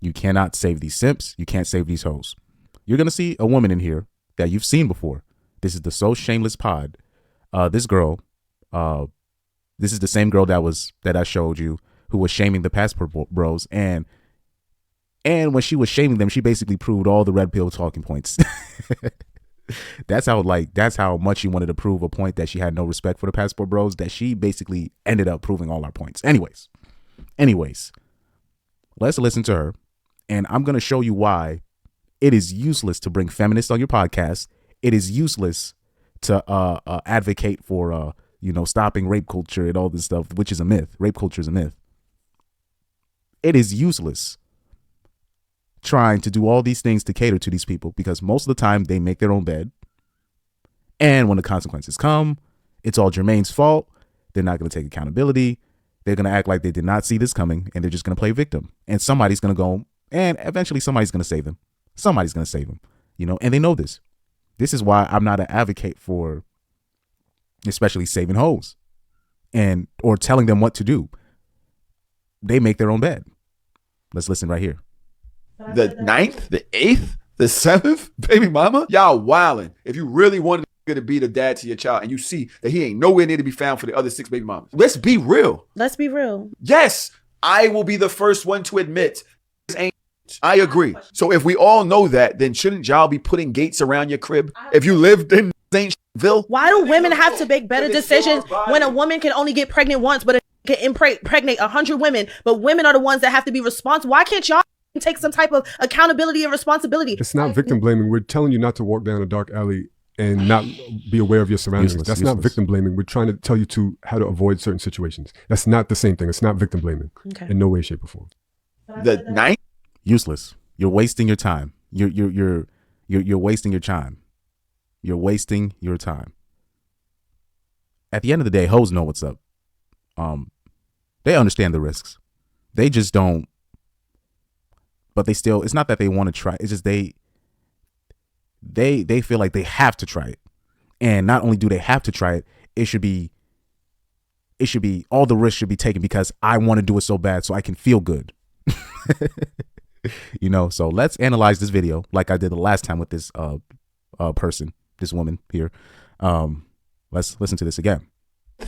You cannot save these simps. You can't save these hoes. You're going to see a woman in here that you've seen before. This is the So Shameless pod. This girl, this is the same girl that I showed you who was shaming the passport bros. And when she was shaming them, she basically proved all the red pill talking points. That's how much she wanted to prove a point that she had no respect for the passport bros, that she basically ended up proving all our points. Anyways, let's listen to her. And I'm going to show you why it is useless to bring feminists on your podcast. It is useless to advocate for, stopping rape culture and all this stuff, which is a myth. Rape culture is a myth. It is useless trying to do all these things to cater to these people, because most of the time they make their own bed. And when the consequences come, it's all Jermaine's fault. They're not going to take accountability. They're going to act like they did not see this coming, and they're just going to play victim. And somebody's going to go, and eventually somebody's going to save them. Somebody's going to save them, and they know this. This is why I'm not an advocate for especially saving hoes or telling them what to do. They make their own bed. Let's listen right here. The 9th, the 8th, the 7th, baby mama, y'all wildin'. If you really wanted to be the dad to your child and you see that he ain't nowhere near to be found for the other 6 baby mamas, let's be real. Yes, I will be the first one to admit this ain't. I agree. So if we all know that, then shouldn't y'all be putting gates around your crib? If you lived in Saintville, why do women have to make better decisions when a woman can only get pregnant once, but can impregnate 100 women? But women are the ones that have to be responsible. Why can't y'all take some type of accountability and responsibility? It's not victim blaming. We're telling you not to walk down a dark alley and not be aware of your surroundings. That's not victim blaming. We're trying to tell you how to avoid certain situations. That's not the same thing. It's not victim blaming in no way, shape, or form. The 9th. Useless. You're wasting your time. You're wasting your time. You're wasting your time. At the end of the day, hoes know what's up. They understand the risks. They just don't. But they still. It's not that they want to try. It's just they feel like they have to try it. And not only do they have to try it, it should be all the risks should be taken because I want to do it so bad so I can feel good. So let's analyze this video like I did the last time with this person, this woman here. Let's listen to this again.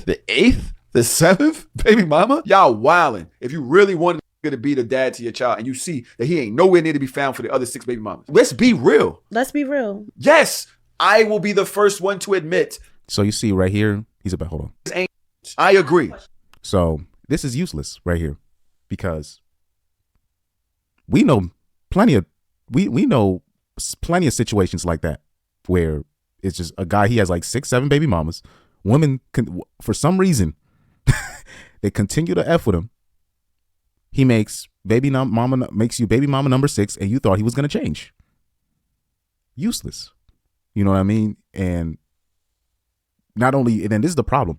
The 8th, the 7th, baby mama, y'all wildin'. If you really wanted to be the dad to your child and you see that he ain't nowhere near to be found for the other 6 baby mamas, let's be real. Yes, I will be the first one to admit. So you see right here, he's about, hold on. I agree. So this is useless right here because we know plenty of situations like that where it's just a guy, he has like 6, 7 baby mamas. Women can, for some reason, they continue to F with him. He makes you baby mama number 6, and you thought he was going to change. Useless. You know what I mean? And not only, and then this is the problem.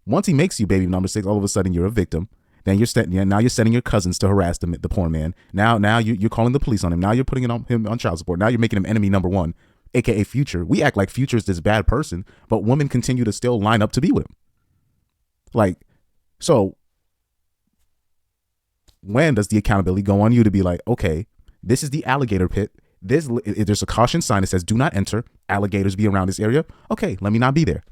Once he makes you baby number 6, all of a sudden you're a victim. Then you're sending your cousins to harass the poor man. Now you're calling the police on him. Now you're putting him on child support. Now you're making him enemy number 1, aka Future. We act like Future is this bad person, but women continue to still line up to be with him. Like, so when does the accountability go on you to be like, okay, this is the alligator pit. There's a caution sign that says do not enter. Alligators be around this area. Okay, let me not be there.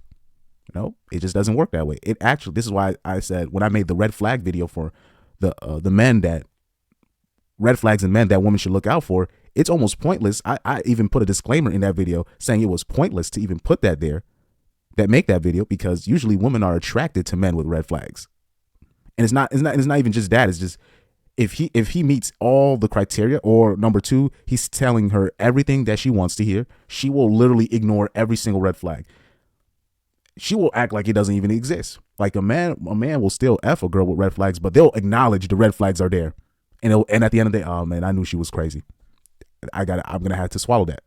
No, it just doesn't work that way. This is why I said when I made the red flag video for the men that red flags in men that women should look out for, it's almost pointless. I even put a disclaimer in that video saying it was pointless to even put that there, that make that video, because usually women are attracted to men with red flags. And it's not even just that. It's just if he meets all the criteria, or number 2, he's telling her everything that she wants to hear, she will literally ignore every single red flag. She will act like it doesn't even exist. Like a man will still F a girl with red flags, but they'll acknowledge the red flags are there. And at the end of the day, oh man, I knew she was crazy. I'm going to have to swallow that.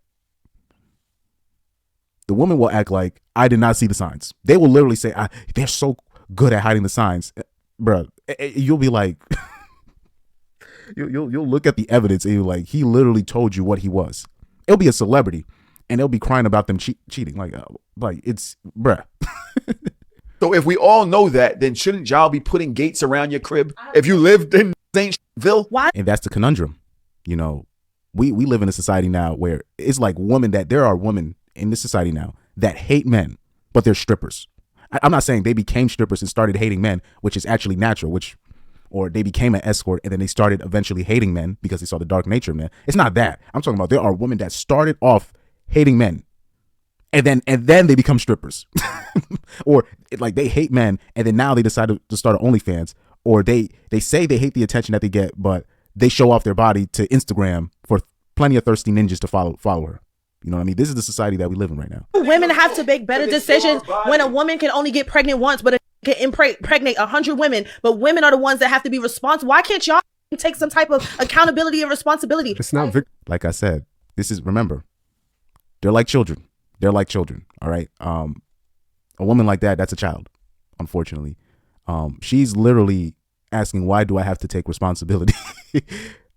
The woman will act like I did not see the signs. They will literally say, they're so good at hiding the signs. Bro, you'll be like, you'll look at the evidence and you're like, he literally told you what he was. It'll be a celebrity and they'll be crying about them cheating. Like it's, bruh. So if we all know that, then shouldn't y'all be putting gates around your crib? If you lived in Saintville? Why? And that's the conundrum. You know, we live in a society now where it's like there are women in this society now that hate men, but they're strippers. I'm not saying they became strippers and started hating men, which is actually natural, or they became an escort and then they started eventually hating men because they saw the dark nature of men. It's not that. I'm talking about there are women that started off hating men and then they become strippers. Or like they hate men and then now they decided to start an OnlyFans, or they say they hate the attention that they get, but they show off their body to Instagram for plenty of thirsty ninjas to follow her. You know what I mean? This is the society that we live in right now. Women have to make better decisions when a woman can only get pregnant once, but can impregnate 100 women. But women are the ones that have to be responsible. Why can't y'all take some type of accountability and responsibility? It's not like I said, remember, they're like children. They're like children. All right. A woman like that's a child, unfortunately. She's literally asking, why do I have to take responsibility?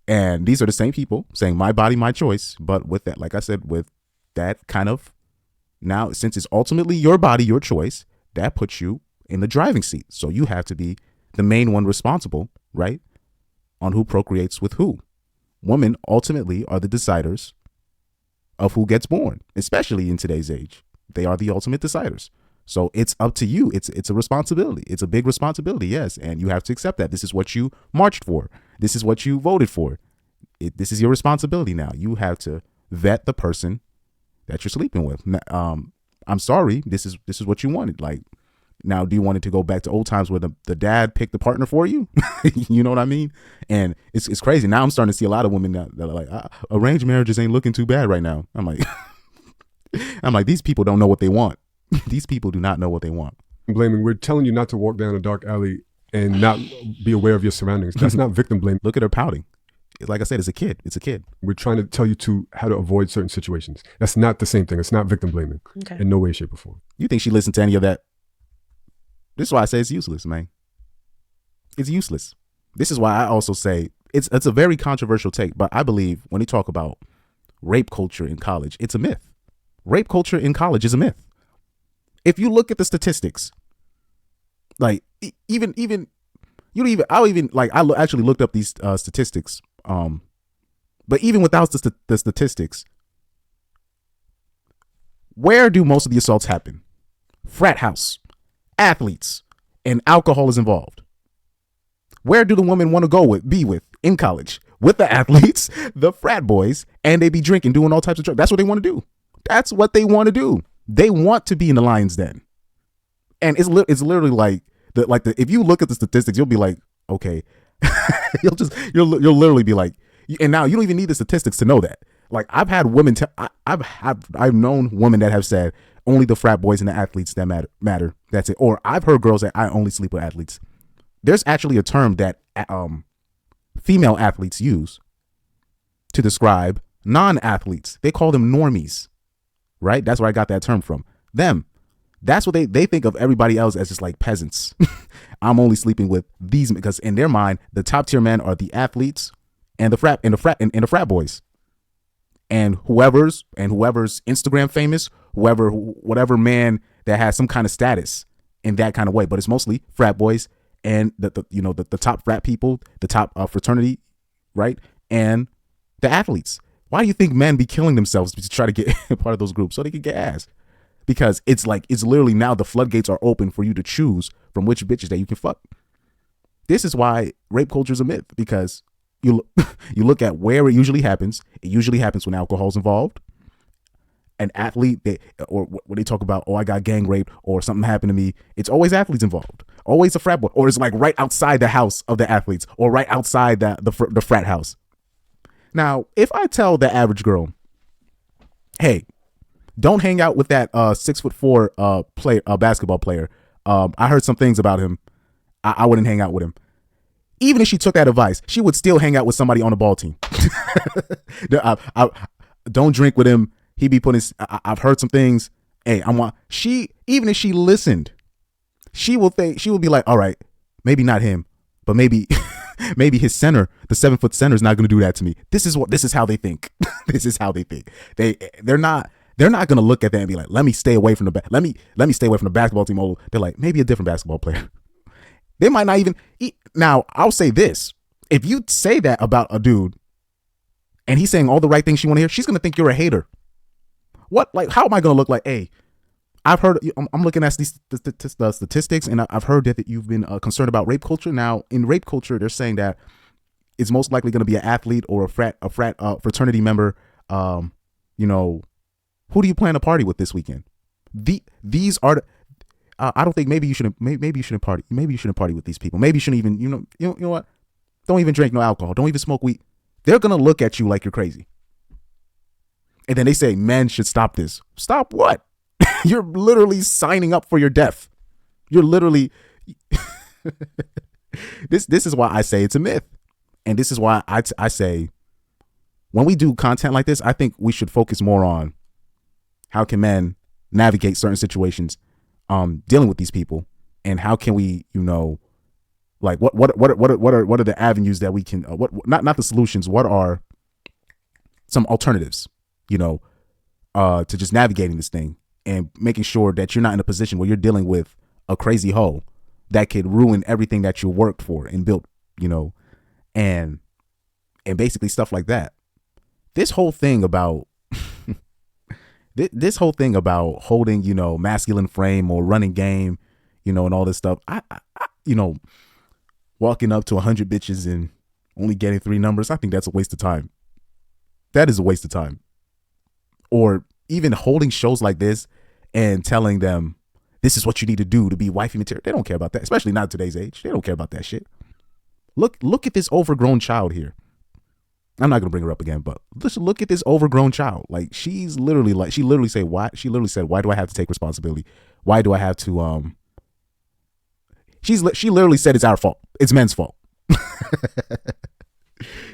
And these are the same people saying my body, my choice. But with that, like I said, with that kind of, now, since it's ultimately your body, your choice, that puts you in the driving seat. So you have to be the main one responsible, right? On who procreates with who. Women ultimately are the deciders of who gets born, especially in today's age. They are the ultimate deciders. So it's up to you. It's a responsibility. It's a big responsibility, yes. And you have to accept that. This is what you marched for. This is what you voted for. This is your responsibility now. You have to vet the person that you're sleeping with. I'm sorry. This is what you wanted. Like, now, do you want it to go back to old times where the dad picked the partner for you? You know what I mean? And it's crazy. Now I'm starting to see a lot of women that are like, arranged marriages ain't looking too bad right now. I'm like, these people don't know what they want. These people do not know what they want. Blaming. We're telling you not to walk down a dark alley and not be aware of your surroundings. That's not victim blaming. Look at her pouting. Like I said, it's a kid. It's a kid. We're trying to tell you how to avoid certain situations. That's not the same thing. It's not victim blaming in no way, shape, or form. You think she listened to any of that? This is why I say it's useless, man. It's useless. This is why I also say it's a very controversial take, but I believe when you talk about rape culture in college, it's a myth. Rape culture in college is a myth. If you look at the statistics, like I actually looked up these statistics. But even without the statistics, where do most of the assaults happen? Frat house, athletes, and alcohol is involved. Where do the women want to be with in college? With the athletes, the frat boys, and they be drinking, doing all types of drugs. That's what they want to do. That's what they want to do. They want to be in the lion's den. And it's literally like if you look at the statistics, you'll be like, okay, you'll literally be like, and now you don't even need the statistics to know that. Like, I've had women, I've known women that have said only the frat boys and the athletes that matter. That's it. Or I've heard girls that I only sleep with athletes. There's actually a term that female athletes use to describe non-athletes. They call them normies, right? That's where I got that term from. Them. That's what they think of everybody else as, just like peasants. I'm only sleeping with these because in their mind, the top tier men are the athletes and the frat boys. And whoever's Instagram famous, whatever man that has some kind of status in that kind of way. But it's mostly frat boys and the top frat people, the top fraternity, right? And the athletes. Why do you think men be killing themselves to try to get part of those groups so they can get ass? Because it's literally now the floodgates are open for you to choose from which bitches that you can fuck. This is why rape culture is a myth, because you look at where it usually happens. It usually happens when alcohol's involved. An athlete, or when they talk about, I got gang raped or something happened to me, it's always athletes involved. Always a frat boy, or it's like right outside the house of the athletes, or right outside the frat house. Now, if I tell the average girl, hey, don't hang out with that 6'4" basketball player. I heard some things about him. I wouldn't hang out with him. Even if she took that advice, she would still hang out with somebody on the ball team. Don't drink with him. He be putting. I've heard some things. Hey, even if she listened, she will be like, all right, maybe not him, but maybe his center, the 7-foot center, is not going to do that to me. This is how they think. This is how they think. They're not going to look at that and be like, let me stay away from the stay away from the basketball team. Oh, they're like, maybe a different basketball player. They might not even. Now, I'll say this: if you say that about a dude, and he's saying all the right things she want to hear, she's gonna think you're a hater. What, like, how am I gonna look like? Hey, I've heard, I'm looking at these the statistics, and I've heard that you've been concerned about rape culture. Now, in rape culture, they're saying that it's most likely going to be an athlete or a fraternity member. You know, who do you plan to party with this weekend? These are. I don't think maybe you shouldn't party. Maybe you shouldn't party with these people. Maybe you shouldn't even. You know what? Don't even drink no alcohol. Don't even smoke weed. They're gonna look at you like you're crazy. And then they say men should stop this. Stop what? You're literally signing up for your death. You're literally this is why I say it's a myth. And this is why I say when we do content like this, I think we should focus more on how can men navigate certain situations dealing with these people, and how can we, you know, like what are the avenues that we can not the solutions, what are some alternatives, you know, to just navigating this thing and making sure that you're not in a position where you're dealing with a crazy hoe that could ruin everything that you worked for and built, you know, and basically stuff like that. This whole thing about this whole thing about holding, you know, masculine frame or running game, you know, and all this stuff. I you know, walking up to 100 bitches and only getting 3 numbers, I think that's a waste of time. That is a waste of time. Or even holding shows like this and telling them this is what you need to do to be wifey material. They don't care about that, especially not today's age. They don't care about that shit. Look at this overgrown child here. I'm not gonna bring her up again, but just look at this overgrown child. Like she literally said, why do I have to take responsibility? Why do I have to she literally said it's our fault. It's men's fault.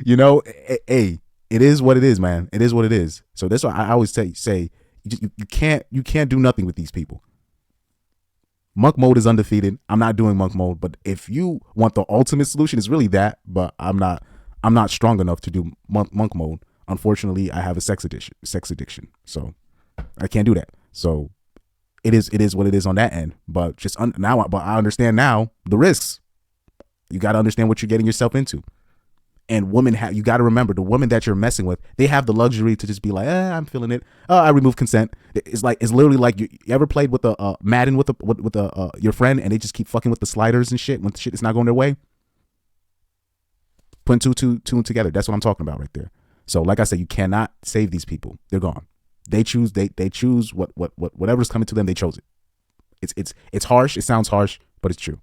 You know, hey, it is what it is, man. It is what it is. So that's why I always say you can't do nothing with these people. Monk mode is undefeated. I'm not doing monk mode, but if you want the ultimate solution, it's really that. But I'm not strong enough to do monk mode. Unfortunately, I have a sex addiction, so I can't do that. So it is what it is on that end. But just but I understand now the risks. You got to understand what you're getting yourself into. And women you got to remember, the women that you're messing with, they have the luxury to just be like, I'm feeling it. I remove consent. It's literally like you ever played with a Madden with your friend, and they just keep fucking with the sliders and shit when the shit is not going their way. Putting two together. That's what I'm talking about right there. So like I said, you cannot save these people. They're gone. They choose whatever's coming to them. They chose it. It's harsh. It sounds harsh, but it's true.